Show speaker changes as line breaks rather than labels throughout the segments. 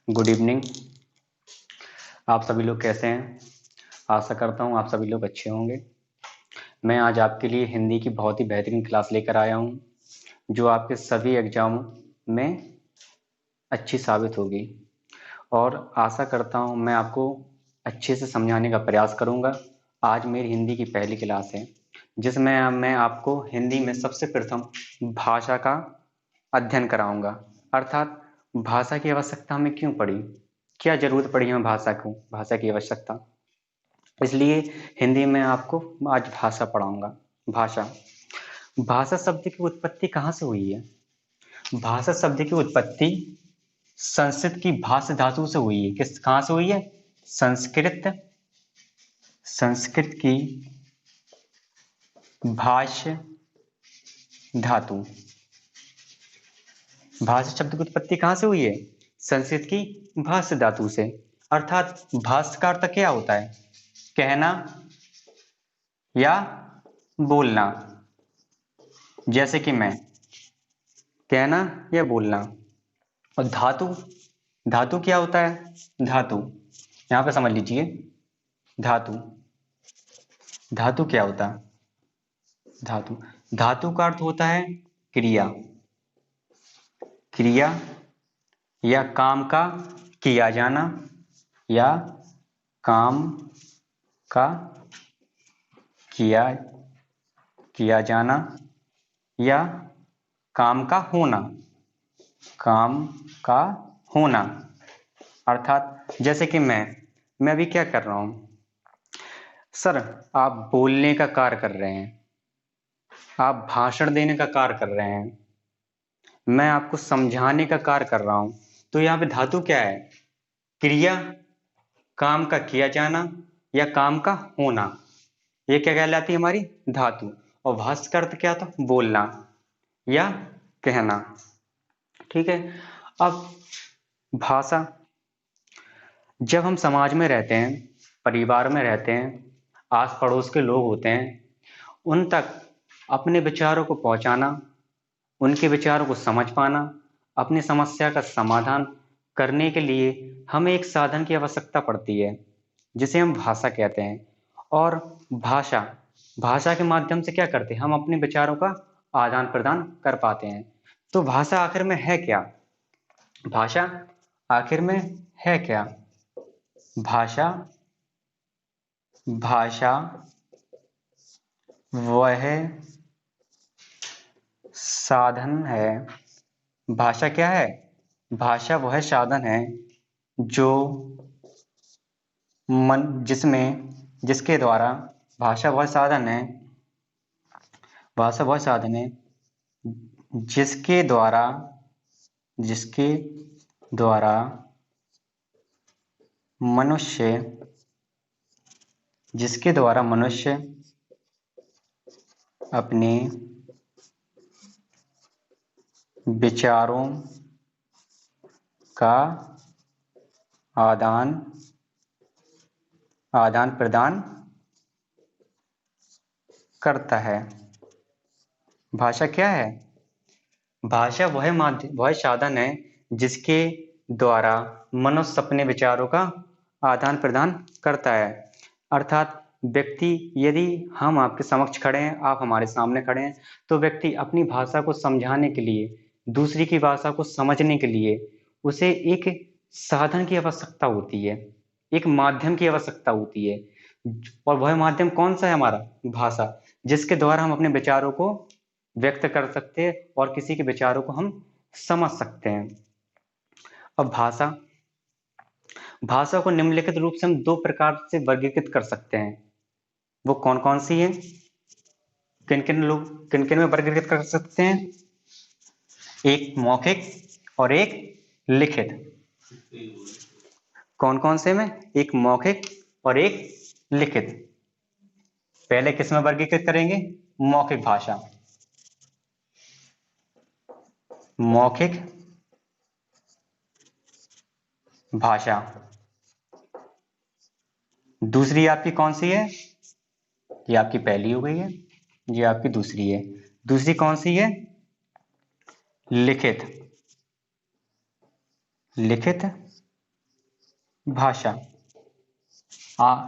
Good evening. आप सभी लोग कैसे हैं? आशा करता हूँ आप सभी लोग अच्छे होंगे। मैं आज आपके लिए हिंदी की बहुत ही बेहतरीन क्लास लेकर आया हूँ, जो आपके सभी एग्जाम में अच्छी साबित होगी। और आशा करता हूँ मैं आपको अच्छे से समझाने का प्रयास करूँगा। आज मेरी हिंदी की पहली क्लास है, जिसमें मैं आपको हिंदी में सबसे प्रथम भाषा का अध्ययन कराऊंगा। अर्थात भाषा की आवश्यकता हमें क्यों पड़ी, क्या जरूरत पड़ी हमें भाषा की आवश्यकता। इसलिए हिंदी में आपको आज भाषा पढ़ाऊंगा। भाषा भाषा शब्द की उत्पत्ति कहाँ से हुई है? भाषा शब्द की उत्पत्ति संस्कृत की भाष धातु से हुई है। कहाँ से हुई है? संस्कृत की भाष्य धातु। भाषा शब्द की उत्पत्ति कहाँ से हुई है? संस्कृत की भाष्य धातु से। अर्थात भाष्य का अर्थ क्या होता है? कहना या बोलना। जैसे कि मैं कहना या बोलना। और धातु, धातु क्या होता है? धातु यहां पे समझ लीजिए। धातु धातु क्या होता है? धातु धातु का अर्थ होता है क्रिया। क्रिया या काम का किया जाना, या काम का किया जाना, या काम का होना। काम का होना अर्थात जैसे कि मैं अभी क्या कर रहा हूं सर? आप बोलने का कार्य कर रहे हैं, आप भाषण देने का कार्य कर रहे हैं, मैं आपको समझाने का कार्य कर रहा हूं। तो यहाँ पे धातु क्या है? क्रिया, काम का किया जाना या काम का होना। ये क्या कहलाती है? हमारी धातु। और भाष्य का अर्थ क्या था? बोलना या कहना। ठीक है। अब भाषा, जब हम समाज में रहते हैं, परिवार में रहते हैं, आस पड़ोस के लोग होते हैं, उन तक अपने विचारों को पहुंचाना, उनके विचारों को समझ पाना, अपनी समस्या का समाधान करने के लिए हमें एक साधन की आवश्यकता पड़ती है, जिसे हम भाषा कहते हैं। और भाषा भाषा के माध्यम से क्या करते हैं? हम अपने विचारों का आदान प्रदान कर पाते हैं। तो भाषा आखिर में है क्या? भाषा आखिर में है क्या? भाषा भाषा वह साधन है। भाषा क्या है? भाषा वह साधन है जो जिसके द्वारा भाषा वह साधन है भाषा वह साधन है जिसके द्वारा मनुष्य अपने विचारों का आदान प्रदान करता है। भाषा क्या है? भाषा वह साधन है जिसके द्वारा मनुष्य अपने विचारों का आदान प्रदान करता है। अर्थात व्यक्ति, यदि हम आपके समक्ष खड़े हैं, आप हमारे सामने खड़े हैं, तो व्यक्ति अपनी भाषा को समझाने के लिए, दूसरी की भाषा को समझने के लिए उसे एक साधन की आवश्यकता होती है, एक माध्यम की आवश्यकता होती है। और वह माध्यम कौन सा है? हमारा भाषा, जिसके द्वारा हम अपने विचारों को व्यक्त कर सकते हैं और किसी के विचारों को हम समझ सकते हैं। अब भाषा को निम्नलिखित रूप से हम दो प्रकार से वर्गीकृत कर सकते हैं। वो कौन कौन सी है? किन किन में वर्गीकृत कर सकते हैं? एक मौखिक और एक लिखित। कौन कौन से में? एक मौखिक और एक लिखित। पहले किस में वर्गीकृत करेंगे? मौखिक भाषा। मौखिक भाषा। दूसरी आपकी कौन सी है? ये आपकी पहली हो गई है, ये आपकी दूसरी है। दूसरी कौन सी है? लिखित। लिखित भाषा।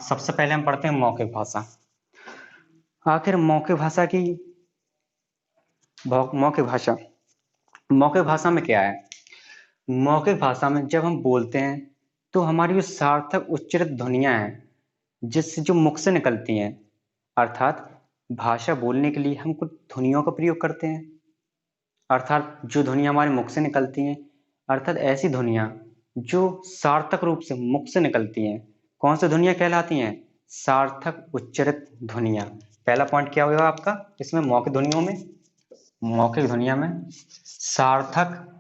सबसे पहले हम पढ़ते हैं मौखिक भाषा। आखिर मौखिक भाषा की मौखिक भाषा, मौखिक भाषा में क्या है? मौखिक भाषा में जब हम बोलते हैं तो हमारी जो सार्थक उच्चारित ध्वनियां हैं, जिससे जो मुख से निकलती हैं, अर्थात भाषा बोलने के लिए हम कुछ ध्वनियों का प्रयोग करते हैं, अर्थात जो ध्वनियां हमारे मुख से निकलती हैं, अर्थात ऐसी ध्वनियां जो सार्थक रूप से मुख से निकलती हैं, कौन सी ध्वनियां कहलाती हैं? सार्थक उच्चारित ध्वनियां। पहला पॉइंट क्या होगा आपका इसमें? मौखिक ध्वनियों में, मौखिक ध्वनियों में सार्थक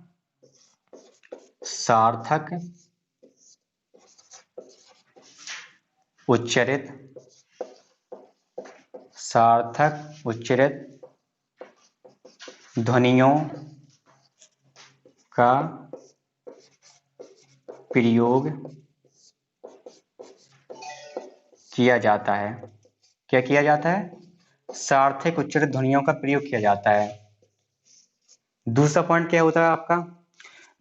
सार्थक उच्चारित सार्थक उच्चारित ध्वनियों का प्रयोग किया जाता है। क्या किया जाता है? सार्थक उच्चारित ध्वनियों का प्रयोग किया जाता है। दूसरा पॉइंट क्या होता है आपका?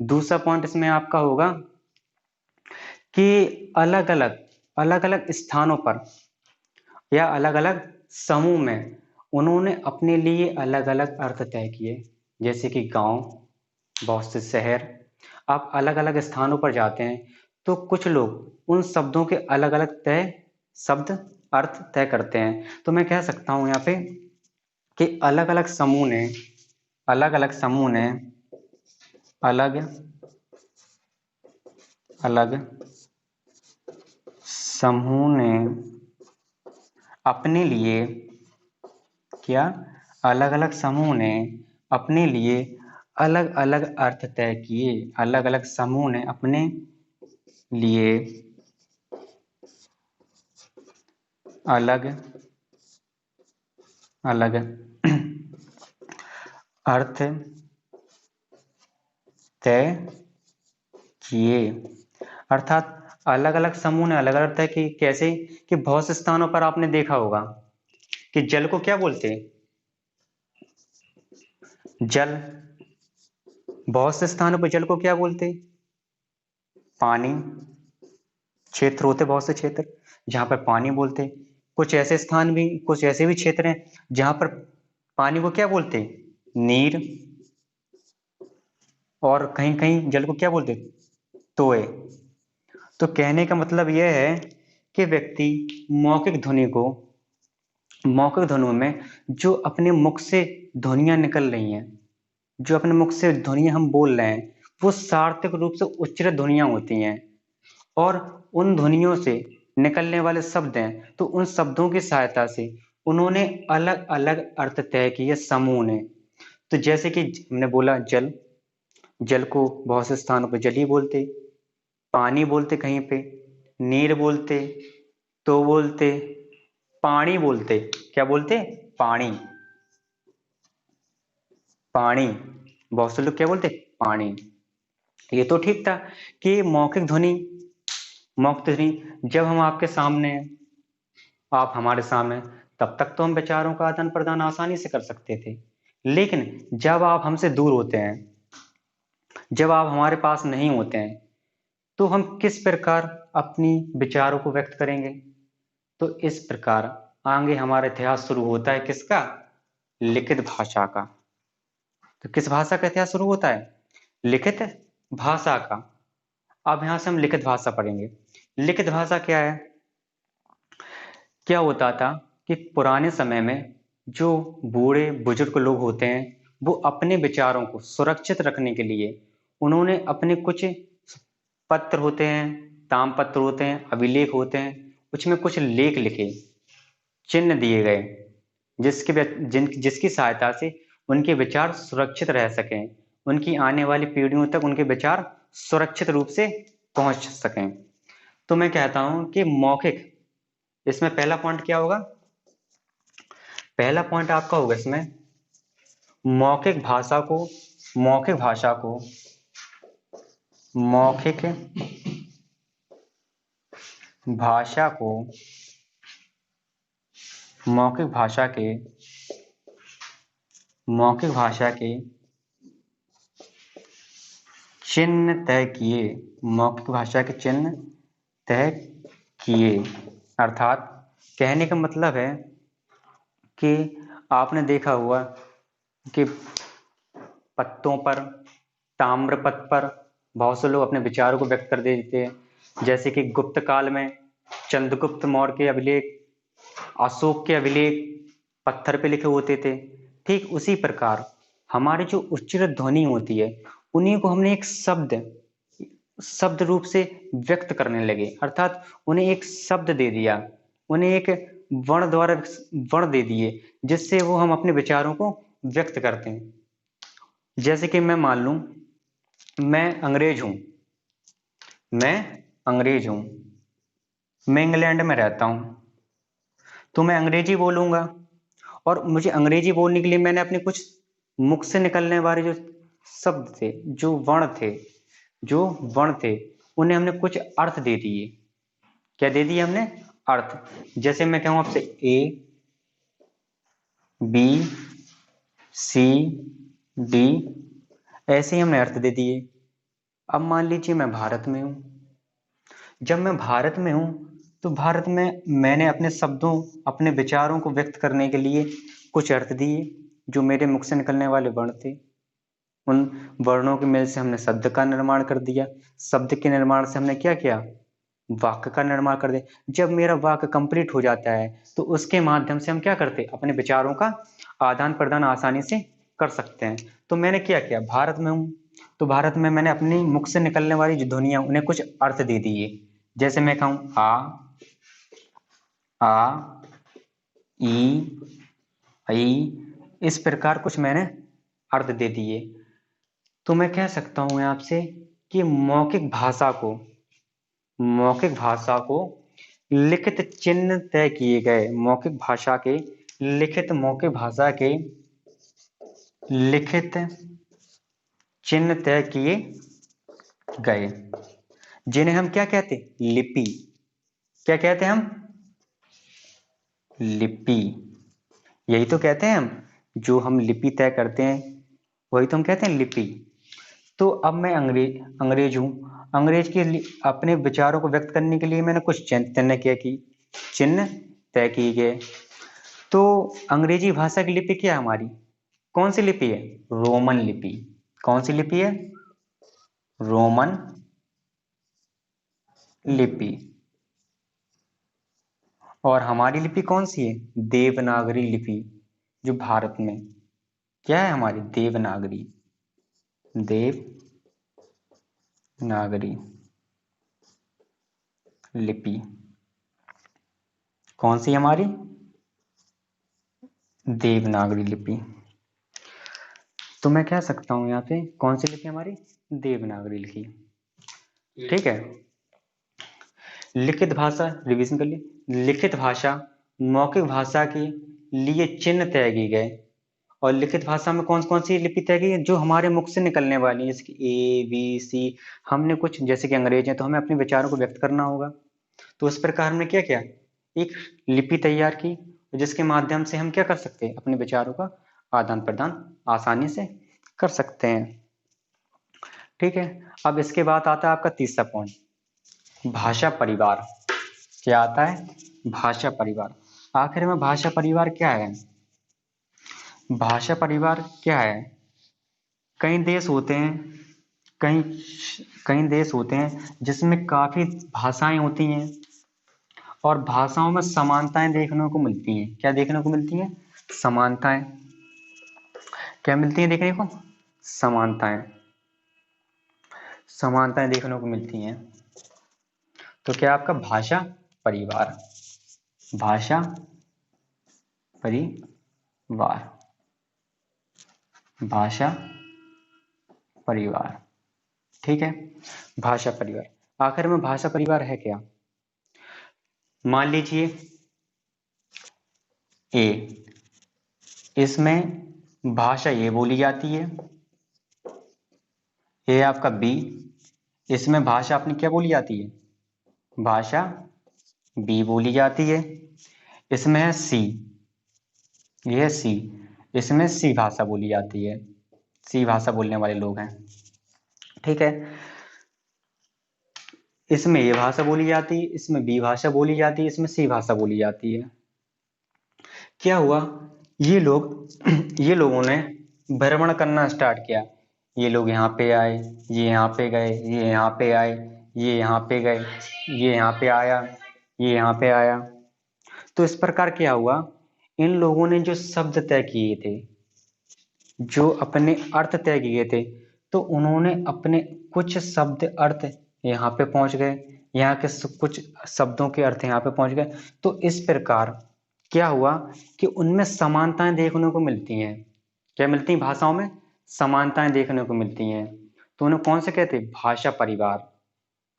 दूसरा पॉइंट इसमें आपका होगा कि अलग अलग स्थानों पर या अलग अलग समूह में उन्होंने अपने लिए अलग अलग अर्थ तय किए। जैसे कि गांव, बहुत से शहर। आप अलग अलग स्थानों पर जाते हैं तो कुछ लोग उन शब्दों के अलग अलग शब्द अर्थ तय करते हैं। तो मैं कह सकता हूं यहाँ पे कि अलग अलग समूह ने अलग अलग समूह ने अलग अलग समूह ने अपने लिए क्या अलग अलग समूह ने अपने लिए अलग अलग अर्थ तय किए। अलग अलग समूह ने अपने लिए अलग अलग अर्थ तय किए। अर्थात अलग अलग समूह ने अलग अलग तय किए। कैसे? कि बहुत से स्थानों पर आपने देखा होगा कि जल को क्या बोलते हैं? जल। बहुत से स्थानों पर जल को क्या बोलते? पानी। क्षेत्र होते बहुत से क्षेत्र जहां पर पानी बोलते। कुछ ऐसे स्थान भी, कुछ ऐसे भी क्षेत्र हैं जहां पर पानी को क्या बोलते? नीर। और कहीं कहीं जल को क्या बोलते? तोय। तो कहने का मतलब यह है कि व्यक्ति मौखिक ध्वनि को, मौखिक ध्वनियों में जो अपने मुख से ध्वनियां निकल रही हैं, जो अपने मुख से ध्वनियां हम बोल रहे हैं, वो सार्थक रूप से उच्चारित ध्वनियां होती हैं। और उन ध्वनियों से निकलने वाले शब्द हैं तो उन शब्दों की सहायता से उन्होंने अलग अलग अर्थ तय किए समूह ने। तो जैसे कि हमने बोला जल, जल को बहुत से स्थानों पर जल ही बोलते, पानी बोलते, कहीं पे नीर बोलते, तो बोलते, पानी बोलते। क्या बोलते? पानी। पानी। बहुत से लोग क्या बोलते? पानी। ये तो ठीक था कि मौखिक ध्वनि जब हम आपके सामने हैं, आप हमारे सामने, तब तक तो हम विचारों का आदान प्रदान आसानी से कर सकते थे। लेकिन जब आप हमसे दूर होते हैं, जब आप हमारे पास नहीं होते हैं, तो हम किस प्रकार अपनी विचारों को व्यक्त करेंगे? तो इस प्रकार आगे हमारा इतिहास शुरू होता है किसका? लिखित भाषा का। तो किस भाषा का इतिहास शुरू होता है? लिखित भाषा का। अब यहां से हम लिखित भाषा पढ़ेंगे। लिखित भाषा क्या है? क्या होता था कि पुराने समय में जो बूढ़े बुजुर्ग लोग होते हैं, वो अपने विचारों को सुरक्षित रखने के लिए उन्होंने अपने कुछ पत्र होते हैं, तामपत्र होते हैं, अभिलेख होते हैं, उसमें कुछ लेख लिखे, चिन्ह दिए गए, जिसकी सहायता से उनके विचार सुरक्षित रह सकें, उनकी आने वाली पीढ़ियों तक उनके विचार सुरक्षित रूप से पहुंच सकें। तो मैं कहता हूं कि मौखिक, इसमें पहला पॉइंट क्या होगा? पहला पॉइंट आपका होगा इसमें मौखिक भाषा को, मौखिक भाषा को, मौखिक भाषा को, मौखिक भाषा के, मौखिक भाषा के चिन्ह तय किए। मौखिक भाषा के चिन्ह तय किए। अर्थात कहने का मतलब है कि आपने देखा हुआ कि पत्तों पर, ताम्रपत्र पर बहुत से लोग अपने विचारों को व्यक्त कर देते हैं। जैसे कि गुप्त काल में चंद्रगुप्त मौर्य के अभिलेख, अशोक के अभिलेख पत्थर पे लिखे होते थे। ठीक उसी प्रकार हमारी जो उच्चारित ध्वनि होती है, उन्हीं को हमने एक शब्द रूप से व्यक्त करने लगे। अर्थात उन्हें एक शब्द दे दिया, उन्हें एक वर्ण द्वारा वर्ण दे दिए, जिससे वो हम अपने विचारों को व्यक्त करते हैं। जैसे कि मैं मान लूं, मैं अंग्रेज हूं, मैं अंग्रेज हूं, मैं इंग्लैंड में रहता हूं, तो मैं अंग्रेजी बोलूंगा। और मुझे अंग्रेजी बोलने के लिए मैंने अपने कुछ मुख से निकलने वाले जो शब्द थे, जो वर्ण थे, उन्हें हमने कुछ अर्थ दे दिए। क्या दे दिए हमने? अर्थ। जैसे मैं कहूं आपसे ए बी सी डी, ऐसे ही हमने अर्थ दे दिए। अब मान लीजिए मैं भारत में हूं। जब मैं भारत में हूं तो भारत में मैंने अपने शब्दों, अपने विचारों को व्यक्त करने के लिए कुछ अर्थ दिए, जो मेरे मुख से निकलने वाले वर्ण थे। उन वर्णों के मेल से हमने शब्द का निर्माण कर दिया। शब्द के निर्माण से हमने क्या किया? वाक्य का निर्माण कर दिया। जब मेरा वाक्य कंप्लीट हो जाता है तो उसके माध्यम से हम क्या करते हैं? अपने विचारों का आदान प्रदान आसानी से कर सकते हैं। तो मैंने क्या किया? भारत में हूं तो भारत में मैंने अपनी मुख से निकलने वाली जो ध्वनियां, उन्हें कुछ अर्थ दे दिए। जैसे मैं कहूं आ ई ई, इस प्रकार कुछ मैंने अर्थ दे दिए। तो मैं कह सकता हूं आपसे कि मौखिक भाषा को लिखित चिन्ह तय किए गए, मौखिक भाषा के लिखित चिन्ह तय किए गए, जिन्हें हम क्या कहते? लिपि। क्या कहते हैं हम? लिपि। यही तो कहते हैं हम, जो हम लिपि तय करते हैं वही तो हम कहते हैं लिपि। तो अब मैं अंग्रेज हूं। अंग्रेज के लिए अपने विचारों को व्यक्त करने के लिए मैंने कुछ चिन्ह तय किए गए। तो अंग्रेजी भाषा की लिपि क्या है हमारी? कौन सी लिपि है? रोमन लिपि। कौन सी लिपि है? रोमन लिपि। और हमारी लिपि कौन सी है? देवनागरी लिपि। जो भारत में क्या है हमारी? देवनागरी लिपि। कौन सी हमारी? देवनागरी लिपि। तो मैं कह सकता हूं यहाँ पे कौन सी लिपि हमारी? देवनागरी लिपि। ठीक है। लिखित भाषा, रिवीजन कर लिए। लिखित भाषा मौखिक भाषा के लिए चिन्ह तय किए गए। और लिखित भाषा में कौन कौन सी लिपि तय की है? जो हमारे मुख से निकलने वाली है, जैसे कि ए बी सी। हमने कुछ, जैसे कि अंग्रेज हैं तो हमें अपने विचारों को व्यक्त करना होगा, तो उस प्रकार हमने क्या किया? एक लिपि तैयार की, जिसके माध्यम से हम क्या कर सकते हैं? अपने विचारों का आदान प्रदान आसानी से कर सकते हैं। ठीक है। अब इसके बाद आता है आपका तीसरा पॉइंट, भाषा परिवार। क्या आता है? भाषा परिवार। आखिर में भाषा परिवार क्या है? भाषा परिवार क्या है? कई देश होते हैं, कई कई देश होते हैं जिसमें काफी भाषाएं होती हैं, और भाषाओं में समानताएं देखने को मिलती हैं। क्या देखने को मिलती हैं? समानताएं। क्या मिलती हैं देखने को? समानताएं। समानताएं देखने को मिलती हैं। तो क्या आपका भाषा परिवार, भाषा परिवार, भाषा परिवार। ठीक है। भाषा परिवार। आखिर में भाषा परिवार है क्या? मान लीजिए ए, इसमें भाषा ये बोली जाती है। ये आपका बी, इसमें भाषा अपनी क्या बोली जाती है? भाषा बी बोली जाती है। इसमें है सी, ये है सी, इसमें सी भाषा बोली जाती है। सी भाषा बोलने वाले लोग हैं। ठीक है। इसमें ये भाषा बोली जाती है, इसमें बी भाषा बोली जाती है, इसमें सी भाषा बोली जाती है। क्या हुआ, ये लोग ये लोगों ने भ्रमण करना स्टार्ट किया। ये लोग यहाँ पे आए, ये यहाँ पे गए, ये यहाँ पे आए, ये यहाँ पे गए, ये यहाँ पे आया, ये यहाँ पे आया। तो इस प्रकार क्या हुआ, इन लोगों ने जो शब्द तय किए थे, जो अपने अर्थ तय किए थे, तो उन्होंने अपने कुछ शब्द अर्थ यहाँ पे पहुंच गए, यहाँ के कुछ शब्दों के अर्थ यहाँ पे पहुंच गए। तो इस प्रकार क्या हुआ कि उनमें समानताएं देखने को मिलती हैं। क्या मिलती हैं भाषाओं में? समानताएं देखने को मिलती हैं। तो उन्हें कौन से कहते हैं? भाषा परिवार।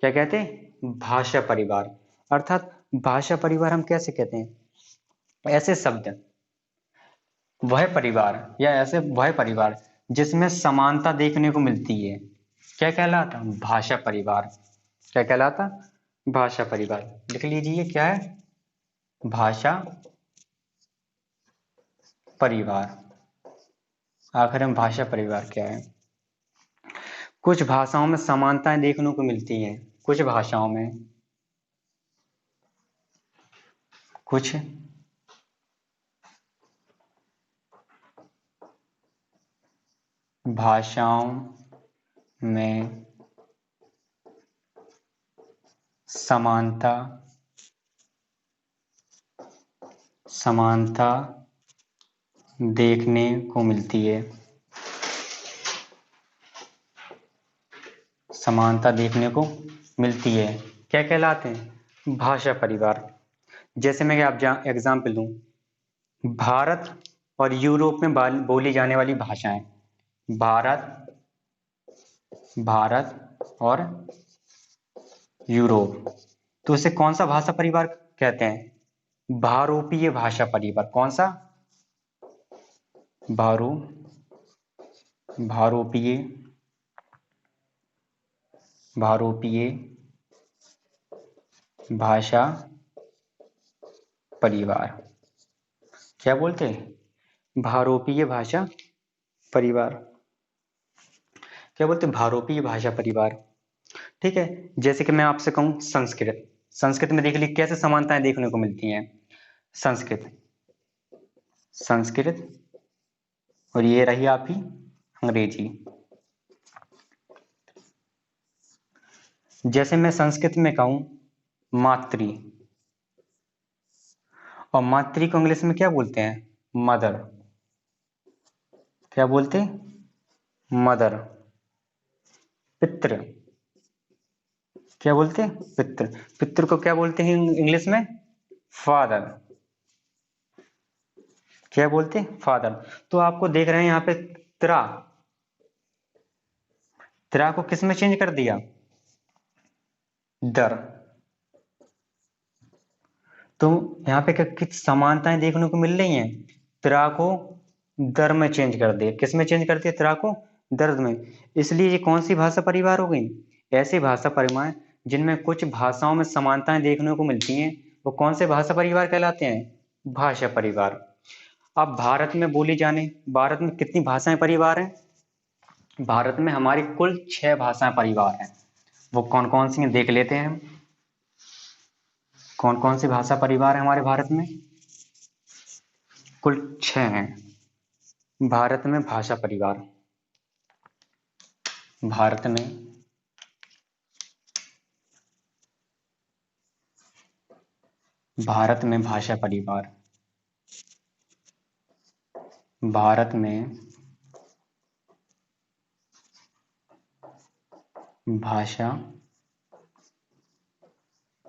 क्या कहते हैं? भाषा परिवार। अर्थात भाषा परिवार हम कैसे कहते हैं? ऐसे शब्द, वह परिवार या ऐसे वह परिवार जिसमें समानता देखने को मिलती है, क्या कहलाता? भाषा परिवार। क्या कहलाता? भाषा परिवार। लिख लीजिए क्या है? भाषा परिवार। आखिर में भाषा परिवार क्या है? कुछ भाषाओं में समानताएं देखने को मिलती हैं, कुछ भाषाओं में, कुछ भाषाओं में समानता समानता देखने को मिलती है, समानता देखने को मिलती है। क्या कहलाते हैं? भाषा परिवार। जैसे मैं आप एग्जाम्पल दूं, भारत और यूरोप में बोली जाने वाली भाषाएं, भारत भारत और यूरोप, तो इसे कौन सा भाषा परिवार कहते हैं? भारोपीय भाषा परिवार। कौन सा? भारोपीय भारोपीय भाषा परिवार। क्या बोलते हैं? भारोपीय भाषा परिवार। क्या बोलते हैं? भारोपीय भाषा परिवार। ठीक है। जैसे कि मैं आपसे कहूं संस्कृत, संस्कृत में देख लीजिए कैसे समानताएं देखने को मिलती हैं। संस्कृत संस्कृत और ये रही आपकी अंग्रेजी। जैसे मैं संस्कृत में कहूं मातृ, और मातृ को इंग्लिश में क्या बोलते हैं? मदर। क्या बोलते हैं? मदर। पितृ, क्या बोलते हैं? पितृ। पितृ को क्या बोलते हैं इंग्लिश में? फादर। क्या बोलते हैं? फादर। तो आपको देख रहे हैं यहाँ पे त्रा, त्रा को किस में चेंज कर दिया? दर। तो यहाँ पे क्या किस समानताएं देखने को मिल रही हैं? त्रा को दर में चेंज कर दिया। किस में चेंज कर दिया? त्रा को दर्द में। इसलिए ये कौन सी भाषा परिवार हो गई? ऐसी भाषा परिवार जिनमें कुछ भाषाओं में समानताएं देखने को मिलती हैं, वो कौन से भाषा परिवार कहलाते हैं? भाषा परिवार। अब भारत में कितनी भाषाएं परिवार हैं? भारत में हमारी कुल 6 भाषाएं परिवार हैं। वो कौन कौन सी हैं देख लेते हैं हम। कौन कौन सी भाषा परिवार है हमारे भारत में? कुल 6 हैं भारत में भाषा परिवार। भारत में भाषा परिवार। भारत में भाषा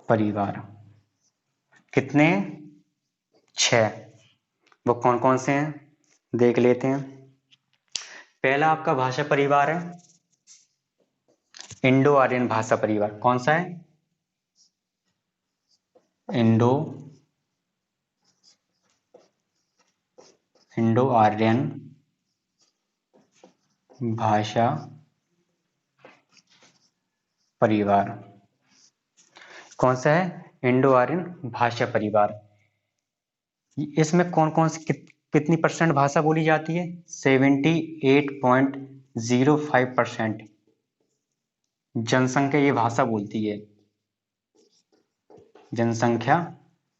परिवार कितने? 6। वो कौन कौन से हैं देख लेते हैं। पहला आपका भाषा परिवार है इंडो आर्यन भाषा परिवार। कौन सा है? इंडो आर्यन भाषा परिवार। कौन सा है? इंडो आर्यन भाषा परिवार। इसमें कौन कौन सी कितनी परसेंट भाषा बोली जाती है? 78.05% जनसंख्या ये भाषा बोलती है। जनसंख्या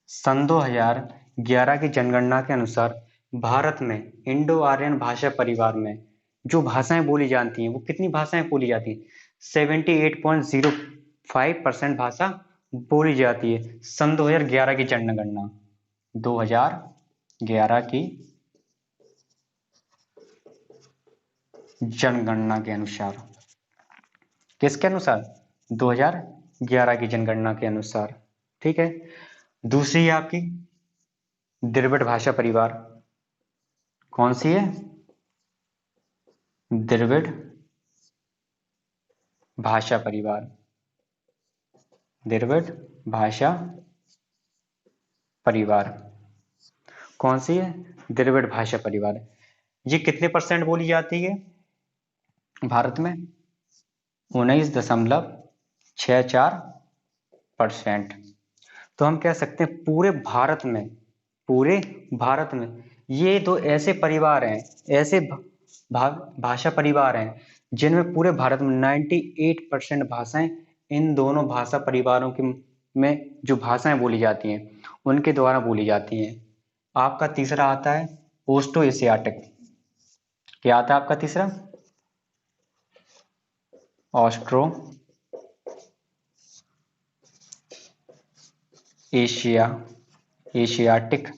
सन 2011 की जनगणना के अनुसार भारत में इंडो आर्यन भाषा परिवार में जो भाषाएं बोली जाती हैं वो कितनी भाषाएं बोली जाती हैं? 78.05% भाषा बोली जाती है सन 2011 की जनगणना 2011 की जनगणना के अनुसार। किसके अनुसार? 2011 की जनगणना के अनुसार। ठीक है। दूसरी है आपकी द्रविड़ भाषा परिवार। कौन सी है? द्रविड़ भाषा परिवार। द्रविड़ भाषा परिवार कौन सी है? द्रविड़ भाषा परिवार। ये कितने परसेंट बोली जाती है भारत में? 19.64%। तो हम कह सकते हैं पूरे भारत में ये दो ऐसे परिवार हैं, ऐसे भाषा परिवार हैं जिनमें पूरे भारत में 98% भाषाएं इन दोनों भाषा परिवारों के में जो भाषाएं बोली जाती हैं उनके द्वारा बोली जाती हैं। आपका तीसरा आता है ओस्टो एशियाटिक। क्या आता है आपका तीसरा? Austro Asiatic.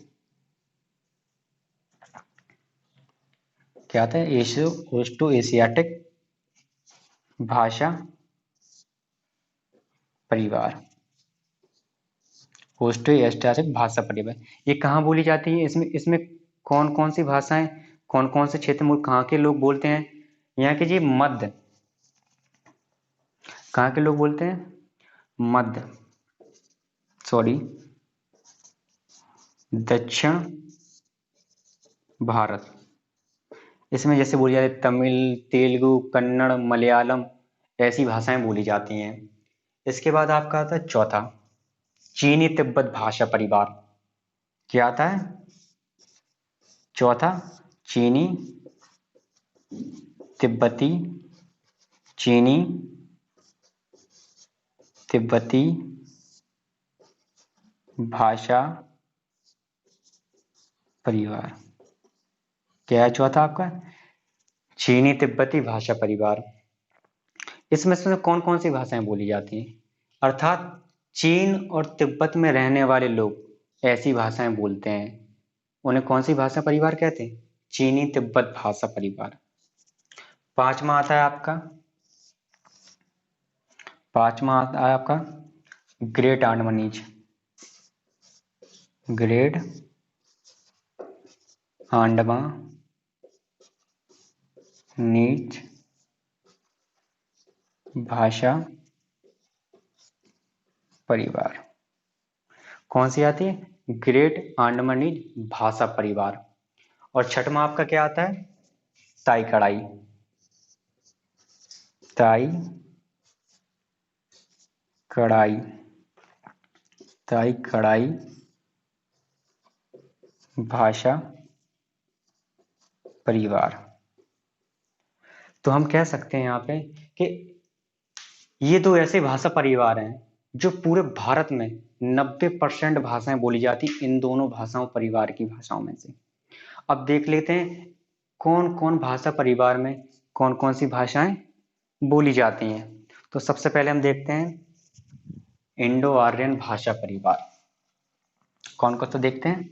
क्या आता है? ओस्टो एशियाटिक भाषा परिवार। ओस्टो एशियाटिक भाषा परिवार ये कहाँ बोली जाती है? इसमें इसमें कौन कौन सी भाषाएं, कौन कौन से क्षेत्र में कहाँ के लोग बोलते हैं? यहाँ के जी मध्य, कहाँ के लोग बोलते हैं? मध्य सॉरी दक्षिण भारत। इसमें जैसे बोली जाती है तमिल, तेलुगु, कन्नड़, मलयालम ऐसी भाषाएं बोली जाती हैं। इसके बाद आपका आता है चौथा चीनी तिब्बत भाषा परिवार। क्या आता है? चौथा चीनी तिब्बती चीनी तिब्बती भाषा परिवार। क्या है चौथा आपका? चीनी तिब्बती भाषा परिवार। इसमें से कौन कौन सी भाषाएं बोली जाती हैं? अर्थात चीन और तिब्बत में रहने वाले लोग ऐसी भाषाएं बोलते हैं, उन्हें कौन सी भाषा परिवार कहते हैं? चीनी तिब्बत भाषा परिवार। पांचवा आता है आपका ग्रेट अंडमानीज। ग्रेट अंडमानीज भाषा परिवार। कौन सी आती है? ग्रेट अंडमानीज भाषा परिवार। और छठवां आपका क्या आता है? ताई कड़ाई। ताई कड़ाई ताई कड़ाई भाषा परिवार। तो हम कह सकते हैं यहाँ पे कि ये दो ऐसे भाषा परिवार हैं जो पूरे भारत में 90% भाषाएं बोली जाती इन दोनों भाषाओं परिवार की भाषाओं में से। अब देख लेते हैं कौन कौन भाषा परिवार में कौन कौन सी भाषाएं बोली जाती हैं। तो सबसे पहले हम देखते हैं इंडो आर्यन भाषा परिवार। कौन कौन सा देखते हैं?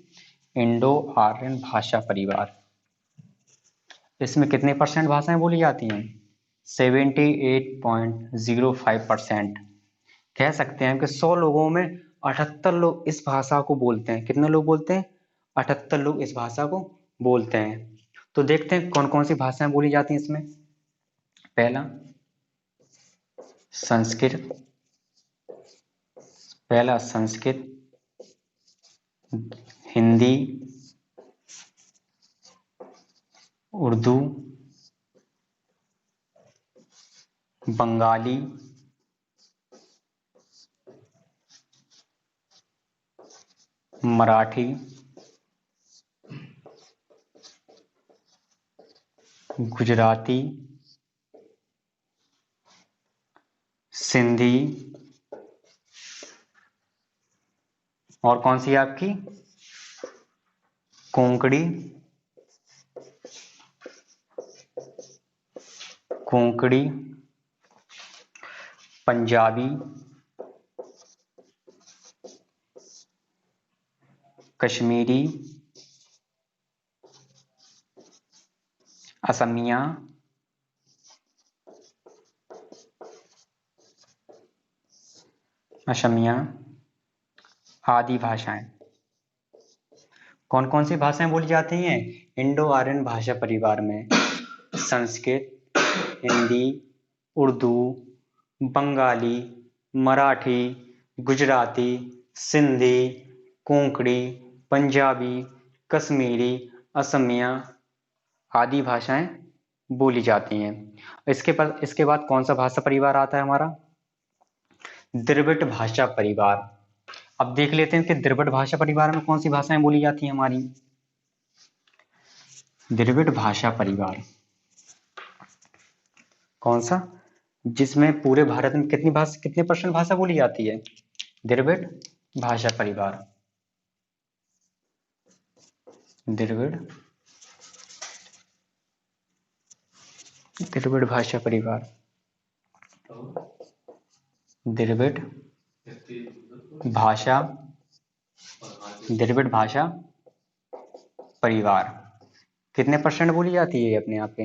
इंडो आर्यन भाषा परिवार। इसमें कितने परसेंट भाषाएं बोली जाती हैं? 78.05%। कह सकते हैं कि 100 लोगों में 78 लोग इस भाषा को बोलते हैं। कितने लोग बोलते हैं? 78 लोग इस भाषा को बोलते हैं। तो देखते हैं कौन कौन सी भाषाएं बोली जाती हैं इसमें। पहला संस्कृत। हिंदी, उर्दू, बंगाली, मराठी, गुजराती, सिंधी, और कौन सी है आपकी? कोंकणी, कोंकणी, पंजाबी, कश्मीरी, असमिया, असमिया आदि भाषाएं। कौन कौन सी भाषाएं बोली जाती हैं इंडो आर्यन भाषा परिवार में? संस्कृत, हिंदी, उर्दू, बंगाली, मराठी, गुजराती, सिंधी, कोंकणी, पंजाबी, कश्मीरी, असमिया आदि भाषाएं बोली जाती हैं। इसके बाद कौन सा भाषा परिवार आता है हमारा? द्रविड़ भाषा परिवार। अब देख लेते हैं कि द्रविड़ भाषा परिवार में कौन सी भाषाएं बोली जाती हैं हमारी। द्रविड़ भाषा परिवार कौन सा? जिसमें पूरे भारत में कितने परसेंट भाषा बोली जाती है? द्रविड़ भाषा परिवार। द्रविड़ द्रविड़ भाषा परिवार, द्रविड़ भाषा, द्रविड़ भाषा परिवार कितने परसेंट बोली जाती है अपने आप पे?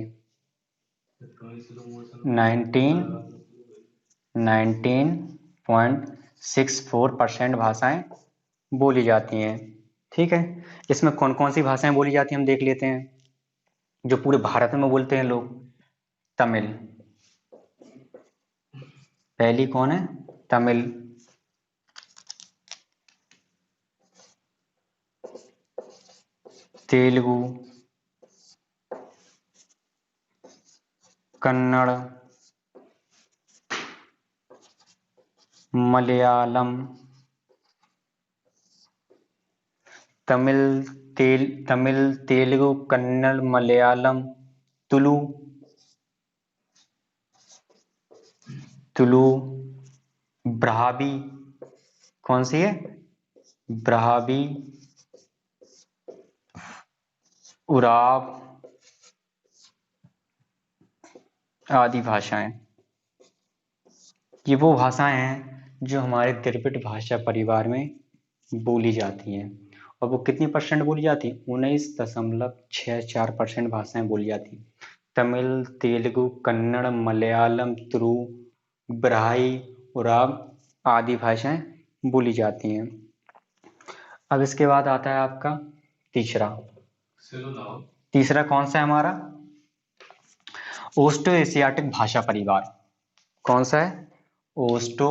19.64% भाषाएं बोली जाती हैं। ठीक है, इसमें कौन कौन सी भाषाएं बोली जाती हैं हम देख लेते हैं, जो पूरे भारत में बोलते हैं लोग। तमिल, पहली कौन है? तमिल। तेलुगु, कन्नड़, मलयालम, तमिल, तेलुगु, कन्नड़, मलयालम, तुलु, ब्राह्मी, कौन सी है? ब्राह्मी, उराव आदि भाषाएं। ये वो भाषाएं हैं जो हमारे द्रविड़ भाषा परिवार में बोली जाती हैं। और वो कितनी परसेंट बोली जाती है? 19.64% भाषाएं बोली जाती हैं। तमिल, तेलुगु, कन्नड़, मलयालम, तुलु, ब्राह्मी, उराव आदि भाषाएं बोली जाती हैं। अब इसके बाद आता है आपका तीसरा कौन सा है हमारा? ओस्टो एशियाटिक भाषा परिवार। कौन सा है? ऑस्ट्रो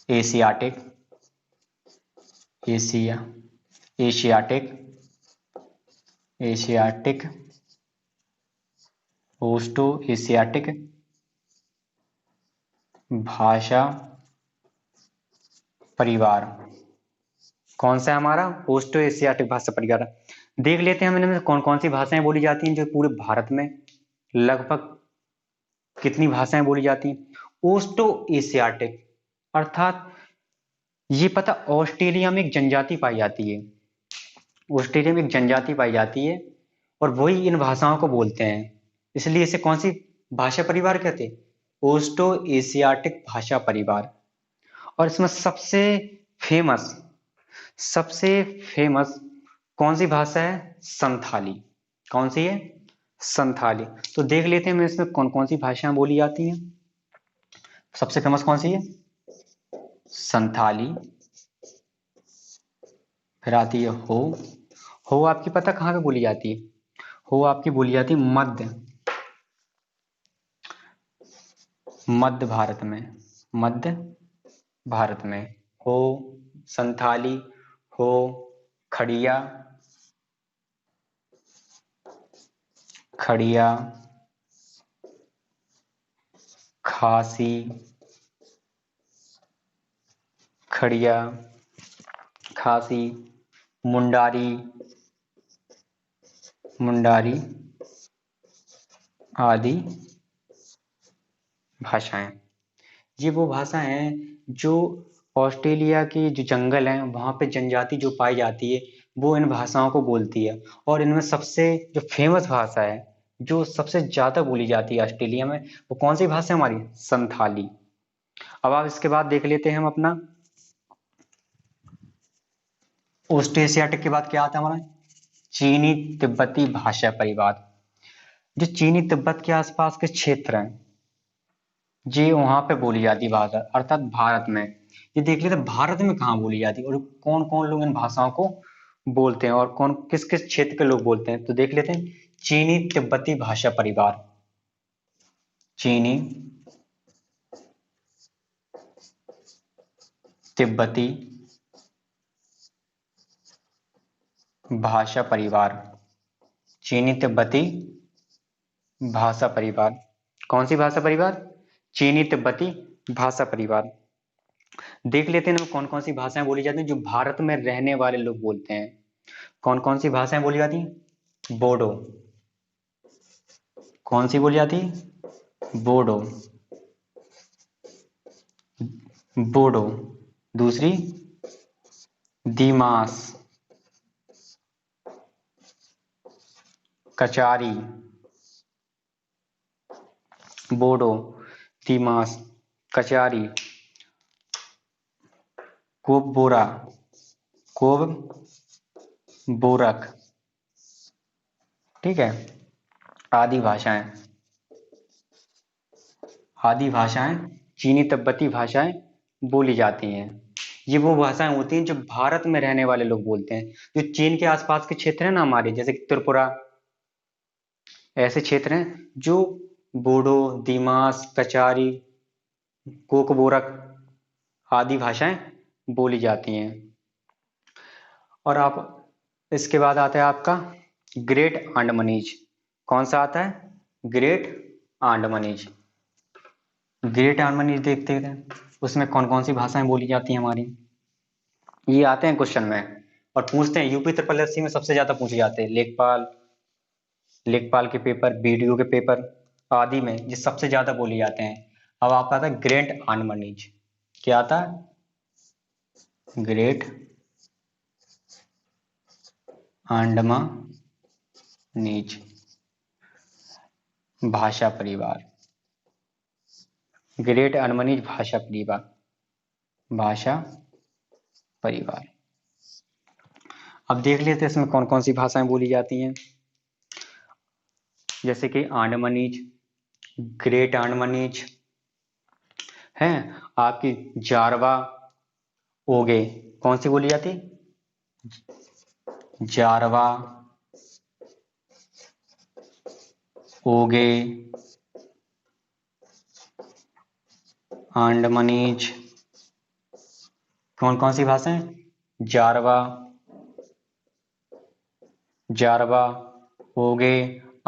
एशियाटिक, एशियाटिक, ओस्टो एशियाटिक भाषा परिवार। कौन सा है हमारा? ओस्टो एशियाटिक भाषा परिवार। देख लेते हैं हम इनमें कौन कौन सी भाषाएं बोली जाती हैं जो पूरे भारत में लगभग कितनी भाषाएं बोली जाती हैं। ओस्टो एशियाटिक अर्थात ये पता ऑस्ट्रेलिया में एक जनजाति पाई जाती है, ऑस्ट्रेलिया में एक जनजाति पाई जाती है और वही इन भाषाओं को बोलते हैं, इसलिए इसे कौन सी भाषा परिवार कहते हैं? ओस्टो एशियाटिक भाषा परिवार। और इसमें सबसे फेमस कौन सी भाषा है? संथाली। कौन सी है? संथाली। तो देख लेते हैं इसमें कौन कौन सी भाषाएं बोली जाती हैं। सबसे फेमस कौन सी है? संथाली। फिर आती है हो आपकी पता कहाँ पे बोली जाती है? हो आपकी बोली जाती है मध्य भारत में हो संथाली, हो खड़िया, खासी, मुंडारी आदि भाषाएं। ये वो भाषा है जो ऑस्ट्रेलिया की जो जंगल हैं वहाँ पे जनजाति जो पाई जाती है वो इन भाषाओं को बोलती है। और इनमें सबसे जो फेमस भाषा है जो सबसे ज्यादा बोली जाती है ऑस्ट्रेलिया में, वो कौन सी भाषा है हमारी? संथाली। अब आप इसके बाद देख लेते हैं हम अपना ओस्ट्रोएशियाटिक के बाद क्या आता है हमारा? चीनी तिब्बती भाषा परिवार। जो चीनी तिब्बत के आसपास के क्षेत्र हैं जी वहां पे बोली जाती भाषा, अर्थात भारत में। ये देख लेते भारत में कहाँ बोली जाती है और कौन कौन लोग इन भाषाओं को बोलते हैं और कौन किस किस क्षेत्र के लोग बोलते हैं, तो देख लेते हैं। चीनी तिब्बती भाषा परिवार। चीनी तिब्बती भाषा परिवार। चीनी तिब्बती भाषा परिवार। कौन सी भाषा परिवार? चीनी तिब्बती भाषा परिवार। देख लेते हैं कौन कौन सी भाषाएं बोली जाती हैं जो भारत में रहने वाले लोग बोलते हैं। कौन कौन सी भाषाएं बोली जाती हैं? बोडो। कौन सी बोली जाती है? बोडो। बोडो। दूसरी दीमास, कचारी। बोडो, दीमास, कचारी, कोब बोरा, कोब बोरक, ठीक है, आदि भाषाएं। आदि भाषाएं चीनी तिब्बती भाषाएं बोली जाती हैं। ये वो भाषाएं होती हैं जो भारत में रहने वाले लोग बोलते हैं। जो चीन के आसपास के क्षेत्र है ना हमारे, जैसे कि त्रिपुरा, ऐसे क्षेत्र हैं जो बोडो, दीमास, कचारी, कोकबोरक आदि भाषाएं बोली जाती हैं। और आप इसके बाद आता है आपका ग्रेट अंडमानीज। कौन सा आता है? Great Andamanese. ग्रेट अंडमानीज देखते हैं उसमें कौन कौन सी भाषाएं बोली जाती हैं हमारी। ये आते हैं क्वेश्चन में और पूछते हैं, यूपी ट्रिपल एससी में सबसे ज्यादा पूछे जाते हैं। लेखपाल, लेखपाल के पेपर, बीडीओ के पेपर आदि में ये सबसे ज्यादा बोले जाते हैं। अब आपका आता है ग्रेट अंडमानीज। क्या आता है? ग्रेट अंडमानीज भाषा परिवार। ग्रेट अंडमानीज भाषा परिवार, भाषा परिवार। अब देख लेते हैं इसमें कौन कौन सी भाषाएं बोली जाती हैं। जैसे कि अंडमानीज, ग्रेट अंडमानीज है, आपकी जारवा, ओगे। कौन सी बोली जाती? जारवा, ओगे, अंडमानीज। कौन कौन सी भाषाएं? जारवा, जारवा, ओगे,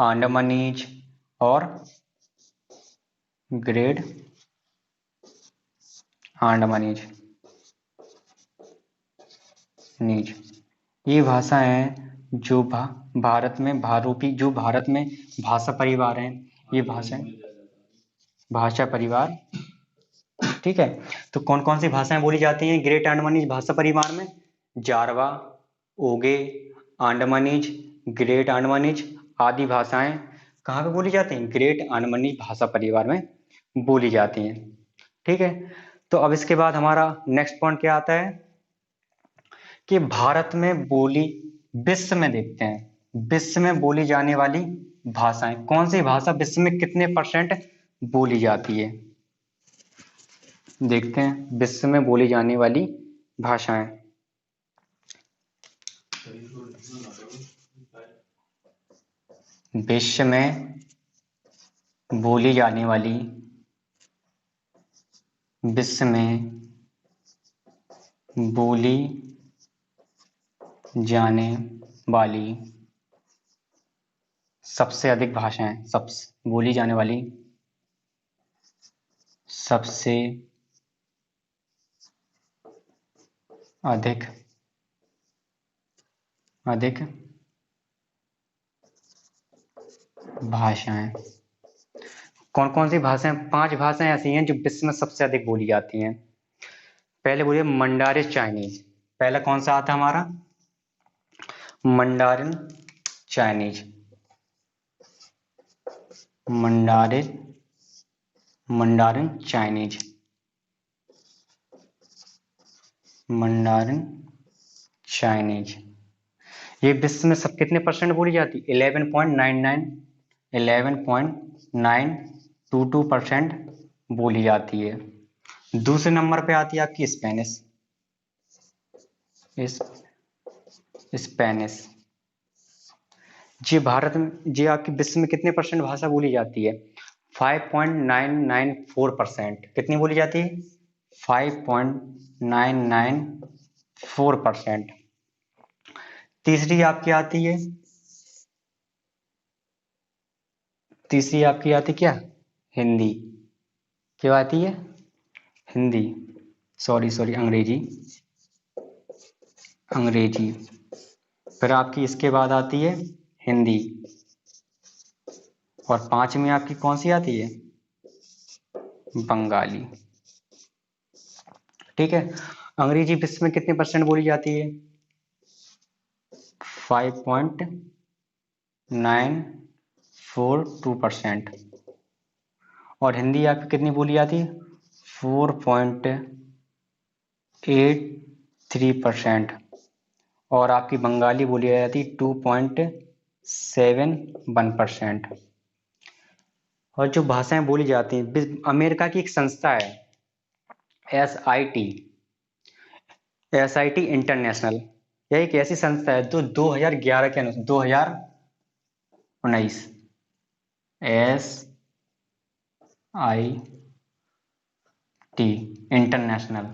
अंडमानीज और ग्रेट अंडमानीज नीज। ये भाषाएं जो भारत में भारूपी, जो भारत में भाषा परिवार हैं, ये भाषाएं भाषा परिवार, ठीक है। तो कौन कौन सी भाषाएं बोली जाती हैं ग्रेट अंडमानीज भाषा परिवार में? जारवा, ओगे, अंडमानीज, ग्रेट अंडमानीज आदि भाषाएं कहाँ पे बोली जाती हैं? ग्रेट अंडमानीज भाषा परिवार में बोली जाती हैं, ठीक है। तो अब इसके बाद हमारा नेक्स्ट पॉइंट क्या आता है कि भारत में बोली, विश्व में देखते हैं विश्व में बोली जाने वाली भाषाएं, कौन सी भाषा विश्व में कितने परसेंट बोली जाती है। देखते हैं विश्व में बोली जाने वाली भाषाएं। विश्व में बोली जाने वाली, विश्व में बोली जाने वाली सबसे अधिक भाषाएं, सबसे बोली जाने वाली सबसे अधिक अधिक भाषाएं कौन कौन सी भाषाएं? 5 भाषाएं ऐसी हैं जो विश्व में सबसे अधिक बोली जाती हैं। पहले बोलिए मंडारिन चाइनीज। पहला कौन सा आता है हमारा? Mandarin Chinese. Mandarin mandarin Chinese. Mandarin Chinese ये विश्व में सब कितने परसेंट बोली जाती? 11.22% बोली जाती है। दूसरे नंबर पे आती है आपकी स्पेनिश। स्पेनिश जी भारत में, जी आपकी विश्व में कितने परसेंट भाषा बोली जाती है? 5.994%। कितनी बोली जाती है? 5.994%। तीसरी आपकी आती है, तीसरी आपकी आती क्या? हिंदी। क्यों आती है? हिंदी, सॉरी अंग्रेजी। अंग्रेजी। फिर आपकी इसके बाद आती है हिंदी। और 5 में आपकी कौन सी आती है? बंगाली। ठीक है। अंग्रेजी विश्व में कितने परसेंट बोली जाती है? 5.942%। और हिंदी आपकी कितनी बोली जाती है? 4.83%। और आपकी बंगाली बोली जाती है 2.71%। और जो भाषाएं बोली जाती हैं, अमेरिका की एक संस्था है एसआईटी इंटरनेशनल। यह एक ऐसी संस्था है जो 2011 के अनुसार 2019 S I T international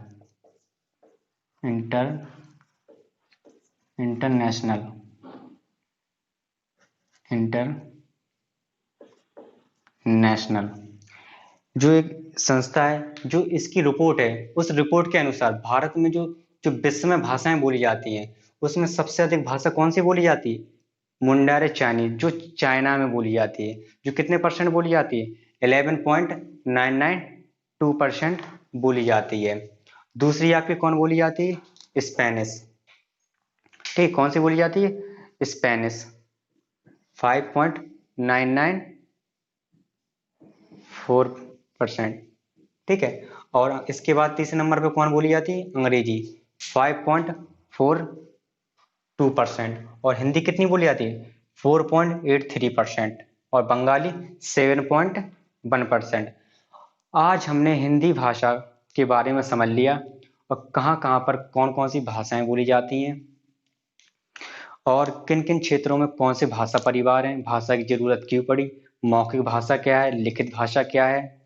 international international जो एक संस्था है, जो इसकी रिपोर्ट है, उस रिपोर्ट के अनुसार भारत में जो जो विश्व में भाषाएं बोली जाती हैं, उसमें सबसे अधिक भाषा कौन सी बोली जाती है? मुंडारे चाइनीज, जो चाइना में बोली जाती है, जो कितने परसेंट बोली जाती है? 11.992% बोली जाती है। दूसरी आपकी कौन बोली जाती है? स्पेनिश। ठीक, कौन सी बोली जाती है? स्पेनिश। 5.994%। ठीक है। और इसके बाद तीसरे नंबर पे कौन बोली जाती है? अंग्रेजी। 5.42%। और हिंदी कितनी बोली जाती है? 4.83%। और बंगाली 7.1%। आज हमने हिंदी भाषा के बारे में समझ लिया और कहाँ कहाँ पर कौन कौन सी भाषाएं बोली जाती हैं और किन किन क्षेत्रों में कौन से भाषा परिवार हैं, भाषा की जरूरत क्यों पड़ी, मौखिक भाषा क्या है, लिखित भाषा क्या है,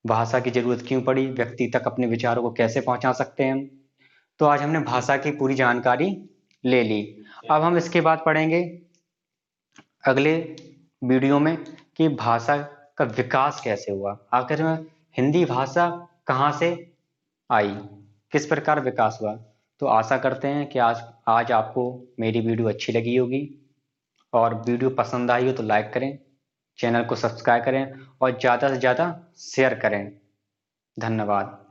भाषा की जरूरत क्यों पड़ी, व्यक्ति तक अपने विचारों को कैसे पहुंचा सकते हैं। तो आज हमने भाषा की पूरी जानकारी ले ली। अब हम इसके बाद पढ़ेंगे अगले वीडियो में कि भाषा का विकास कैसे हुआ, आखिर में हिंदी भाषा कहाँ से आई, किस प्रकार विकास हुआ। तो आशा करते हैं कि आज आपको मेरी वीडियो अच्छी लगी होगी और वीडियो पसंद आई हो तो लाइक करें, चैनल को सब्सक्राइब करें और ज़्यादा से ज़्यादा शेयर करें। धन्यवाद।